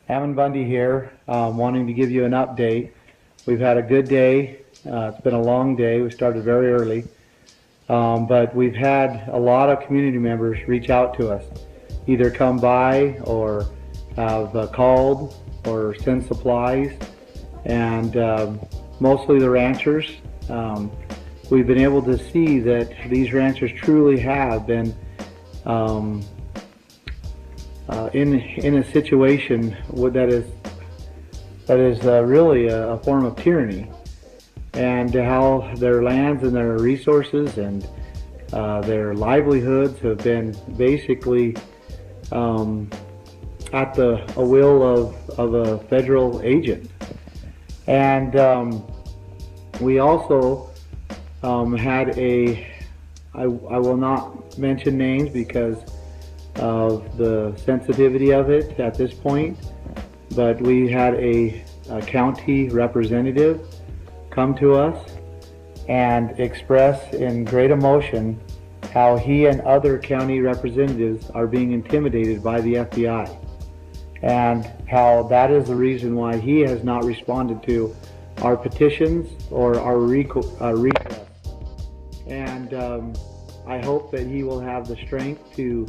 Bundy here, wanting to give you an update. We've had a good day. It's been a long day. We started very early. But we've had a lot of community members reach out to us, either come by or have called or send supplies, and mostly the ranchers. We've been able to see that these ranchers truly have been in a situation that is really a form of tyranny, and how their lands and their resources and their livelihoods have been basically at the will of a federal agent. And we also had I will not mention names because of the sensitivity of it at this point, but we had a county representative come to us and express in great emotion how he and other county representatives are being intimidated by the FBI, and how that is the reason why he has not responded to our petitions or our requests. And I hope that he will have the strength to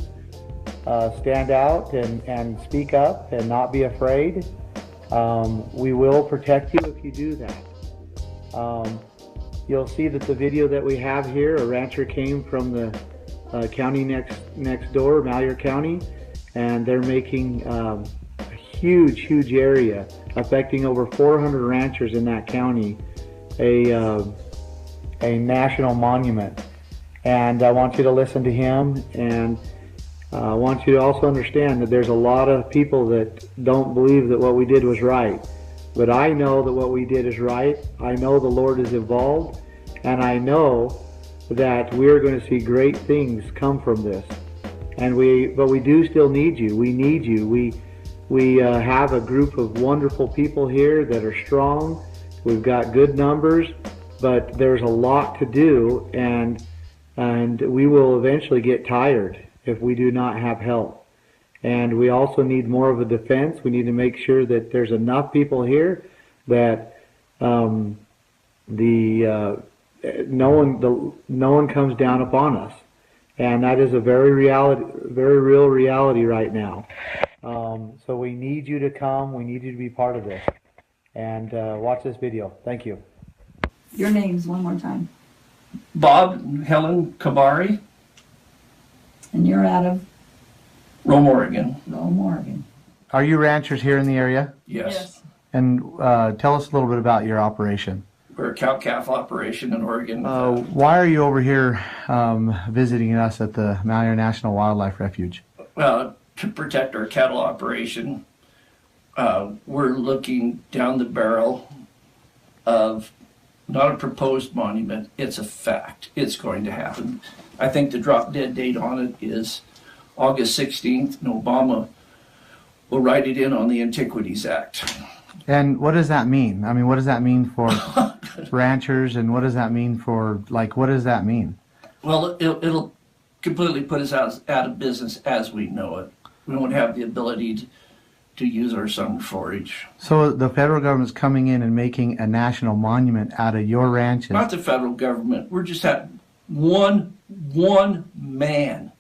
stand out and speak up and not be afraid. We will protect you if you do that. You'll see that the video that we have here, a rancher came from the county next door, Malheur County, and they're making a huge area affecting over 400 ranchers in that county a national monument. And I want you to listen to him, and I want you to also understand that there's a lot of people that don't believe that what we did was right. But I know that what we did is right. I know the Lord is involved, and I know that we're going to see great things come from this. But we do still need you. We need you. We have a group of wonderful people here that are strong. We've got good numbers, but there's a lot to do, and we will eventually get tired if we do not have help. And we also need more of a defense. We need to make sure that there's enough people here that no one comes down upon us, and that is a very real reality right now. So we need you to come. We need you to be part of this, and watch this video. Thank you. Your names one more time. Bob and Helen Kabari, And you're out of Rome, Oregon. Rome, Oregon. Are you ranchers here in the area? Yes. And tell us a little bit about your operation. We're a cow-calf operation in Oregon. Why are you over here visiting us at the Malheur National Wildlife Refuge? To protect our cattle operation. We're looking down the barrel of not a proposed monument, it's a fact. It's going to happen. I think the drop dead date on it is August 16th, and Obama will write it in on the Antiquities Act. And what does that mean? I mean, what does that mean for ranchers, and what does that mean for, what does that mean? Well, it'll completely put us out of business as we know it. We won't have the ability to use our summer forage. So the federal government's coming in and making a national monument out of your ranches? Not the federal government. We're just at one man.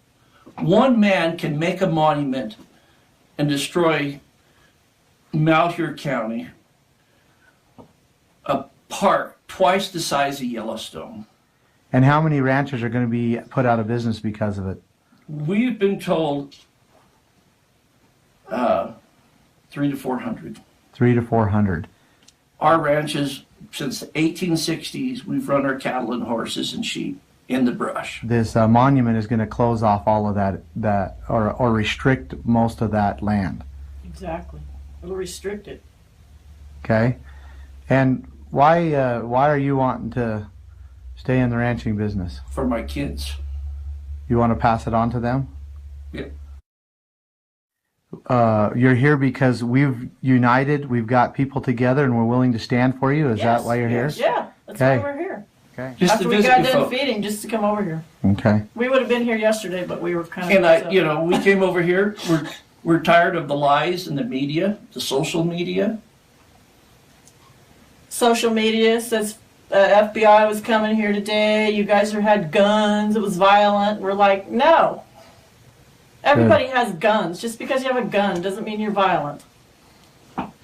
One man can make a monument and destroy Malheur County, a park twice the size of Yellowstone. And how many ranchers are going to be put out of business because of it? We've been told 300 to 400. 300 to 400. Our ranches, since the 1860s, we've run our cattle and horses and sheep in the brush. This monument is going to close off all of that or restrict most of that land. Exactly. It'll restrict it. Okay. And why are you wanting to stay in the ranching business? For my kids. You want to pass it on to them? Yeah. You're here because we've united, we've got people together, and we're willing to stand for you? Is that why you're here? Yeah, that's Okay. why we're here. Okay. Just After to we visit got you done folks. feeding, just to come over here. Okay. We would have been here yesterday, but we were kind of... And we came over here. We're tired of the lies in the media, the social media. Social media says FBI was coming here today. You guys had guns. It was violent. We're like, no. Everybody has guns. Just because you have a gun doesn't mean you're violent.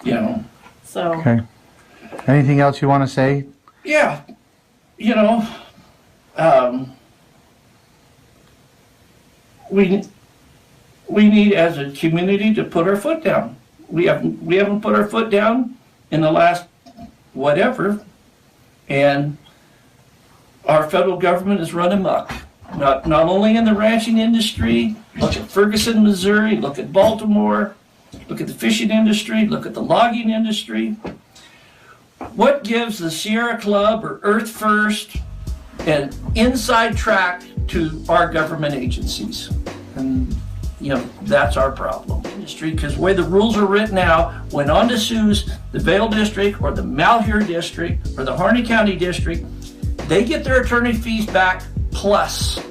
You know. So. Okay. Anything else you want to say? Yeah. You know, we need as a community to put our foot down. We haven't put our foot down in the last whatever, and our federal government is run amok. Not only in the ranching industry. Look at Ferguson, Missouri. Look at Baltimore. Look at the fishing industry. Look at the logging industry. What gives the Sierra Club or Earth First an inside track to our government agencies? And, you know, that's our problem, industry, because the way the rules are written now, when on to sues the Vail District or the Malheur District or the Harney County District, they get their attorney fees back plus.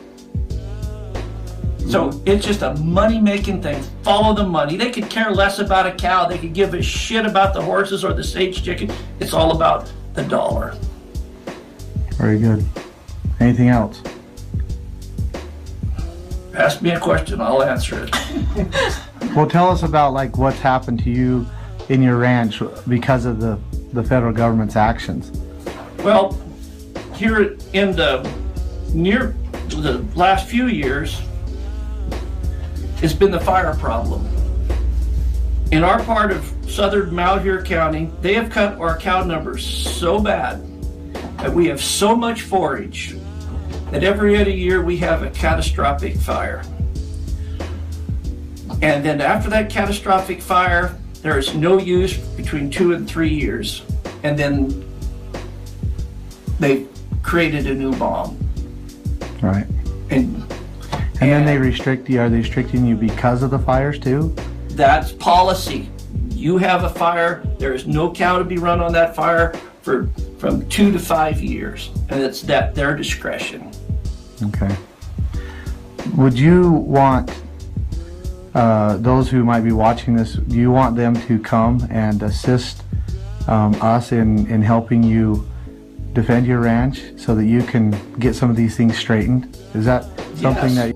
So it's just a money-making thing. Follow the money. They could care less about a cow. They could give a shit about the horses or the sage chicken. It's all about the dollar. Very good. Anything else? Ask me a question, I'll answer it. Well, tell us about like what's happened to you in your ranch because of the federal government's actions. Well, here in the last few years, it's been the fire problem. In our part of southern Malheur County, they have cut our cow numbers so bad that we have so much forage that every other year we have a catastrophic fire. And then after that catastrophic fire, there is no use between 2 and 3 years. And then they created a new bomb. Right. And then they restrict you. Are they restricting you because of the fires too? that's policy. You have a fire, there is no cow to be run on that fire for from 2 to 5 years. And it's at their discretion. Okay. Would you want those who might be watching this, do you want them to come and assist us in helping you defend your ranch so that you can get some of these things straightened? Is that something that...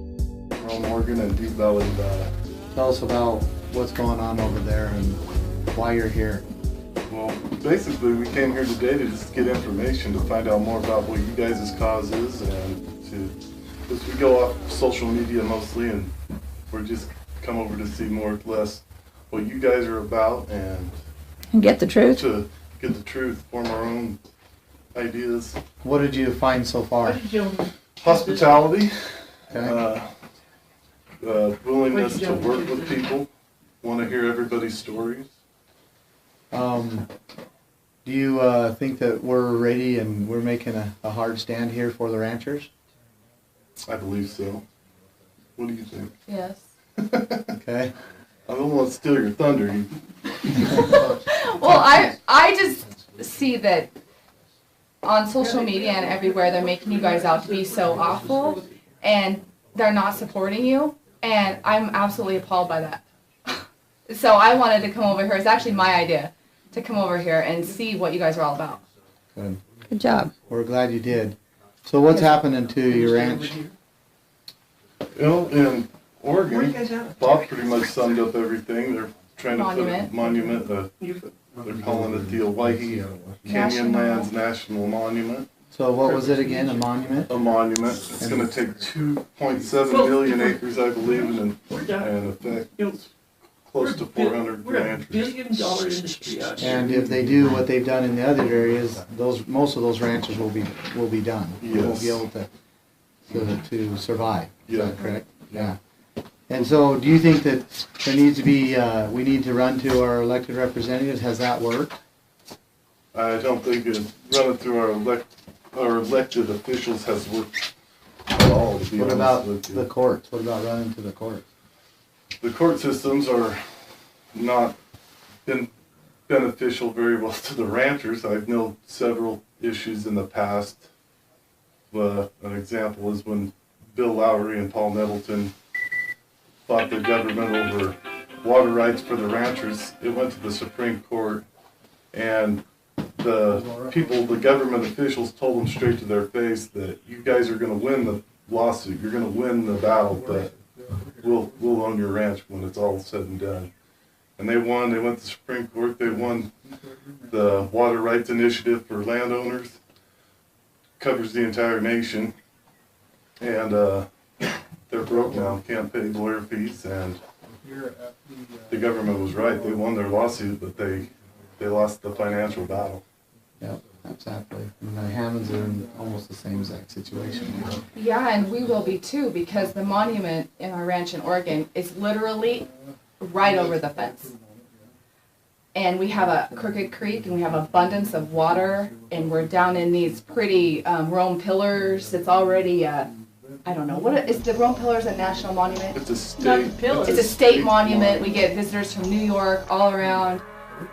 Ron Morgan and Deep Valley Nevada. Tell us about what's going on over there and why you're here. Well, basically we came here today to just get information, to find out more about what you guys' cause is, and because we go off social media mostly, and we're just come over to see more or less what you guys are about, and get the truth. to get the truth, form our own ideas. What did you find so far? Hospitality, Okay. willingness to work with people, want to hear everybody's stories. Do you think that we're ready and we're making a hard stand here for the ranchers? I believe so. What do you think? Yes. Okay. I don't want to steal your thunder. Well, I just see that on social media and everywhere they're making you guys out to be so awful, and they're not supporting you, and I'm absolutely appalled by that. So I wanted to come over here. It's actually my idea to come over here and see what you guys are all about. Good. Good job. We're glad you did. So what's happening to your ranch? You know, in Oregon, Bob pretty much summed up everything. They're trying to put a monument, they're calling it the Owyhee Canyonlands National Monument. So what was it again, a monument? A monument. It's going to take 2.7 million acres, I believe, and affect close to 400 We're a ranchers. billion-dollar industry out here. And if they do what they've done in the other areas, most of those ranches will be done. They won't be able to survive. Is that correct? Yeah. And so, do you think that there needs to be we need to run to our elected representatives? Has that worked? I don't think running through our elected officials has worked at all, to be What honest about with you. the courts? What about running to the courts? The court systems are not been beneficial very well to the ranchers. I've known several issues in the past. An example is when Bill Lowry and Paul Nettleton fought the government over water rights for the ranchers. It went to the Supreme Court, and the people, the government officials, told them straight to their face that you guys are going to win the lawsuit. You're going to win the battle, but we'll own your ranch when it's all said and done. And they won. They went to the Supreme Court. They won the Water Rights Initiative for landowners. Covers the entire nation. And they're broke now. Can't pay lawyer fees. And the government was right. They won their lawsuit, but they lost the financial battle. Yep, exactly. And the Hammonds are in almost the same exact situation. Yeah, and we will be too, because the monument in our ranch in Oregon is literally right over the fence. And we have a crooked creek, and we have abundance of water, and we're down in these pretty Rome pillars. It's already I don't know, is the Rome Pillars a national monument? It's a state. It's a state monument. We get visitors from New York all around,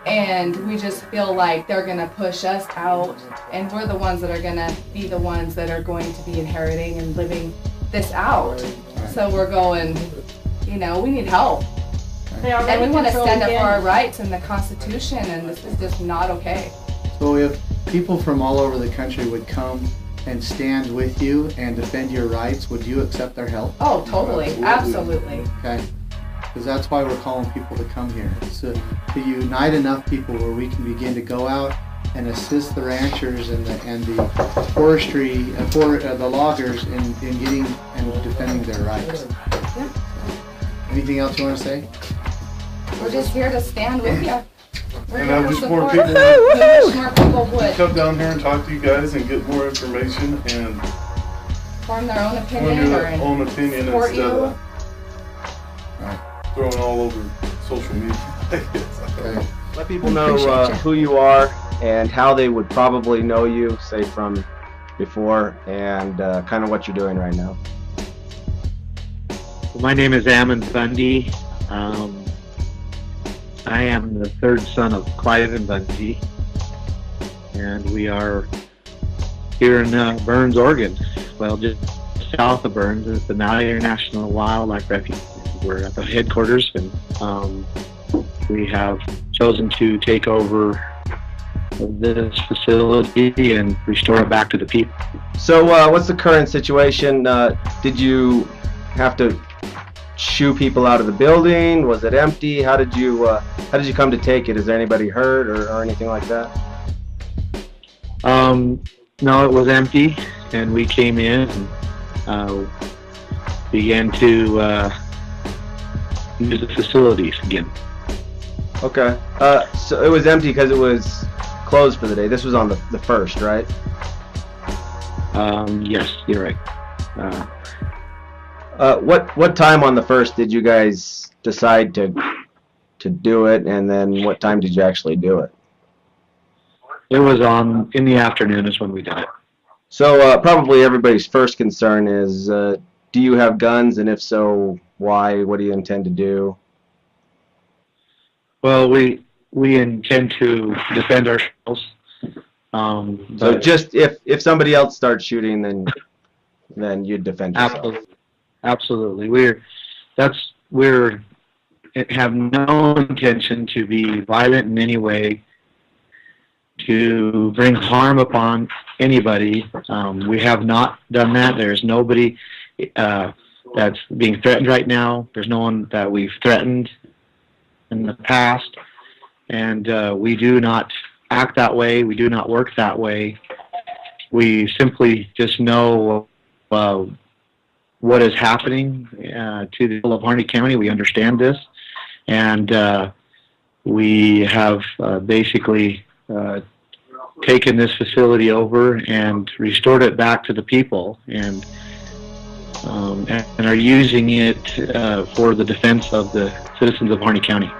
and we just feel like they're gonna push us out, and we're the ones that are gonna be the ones that are going to be inheriting and living this out. So we're going, we need help. And we want to stand up for our rights in the Constitution, and this is just not okay. So if people from all over the country would come and stand with you and defend your rights, would you accept their help? Oh, totally. Absolutely. Okay. Because that's why we're calling people to come here. So to unite enough people where we can begin to go out and assist the ranchers and the forestry, the loggers in getting and defending their rights. Yeah. Anything else you want to say? We're just here to stand with you. And I wish more people would come down here and talk to you guys and get more information and form their own form opinion your own opinion support instead you. of throwing all over social media. Okay. Let people know who you are and how they would probably know you, say from before, and kind of what you're doing right now. My name is Bundy. I am the third son of Clive and Bundy, and we are here in Burns, Oregon. Well, just south of Burns is the Malheur National Wildlife Refuge. We're at the headquarters, and we have chosen to take over this facility and restore it back to the people. So what's the current situation? Did you have to shoo people out of the building? Was it empty? How did you come to take it? Is there anybody hurt or anything like that? No, it was empty, and we came in and began to use the facilities again. Okay. So it was empty because it was closed for the day. This was on the 1st, right? Yes, you're right. What time on the 1st did you guys decide to do it, and then what time did you actually do it? It was in the afternoon is when we did it. So probably everybody's first concern is, do you have guns, and if so, why? What do you intend to do? Well, we intend to defend ourselves. So just if somebody else starts shooting, then you'd defend yourself. Absolutely. We have no intention to be violent in any way, to bring harm upon anybody. We have not done that. There's nobody that's being threatened right now. There's no one that we've threatened in the past, and we do not act that way. We do not work that way. We simply just know what is happening to the people of Harney County. We understand this, and we have basically taken this facility over and restored it back to the people, and are using it for the defense of the citizens of Harney County.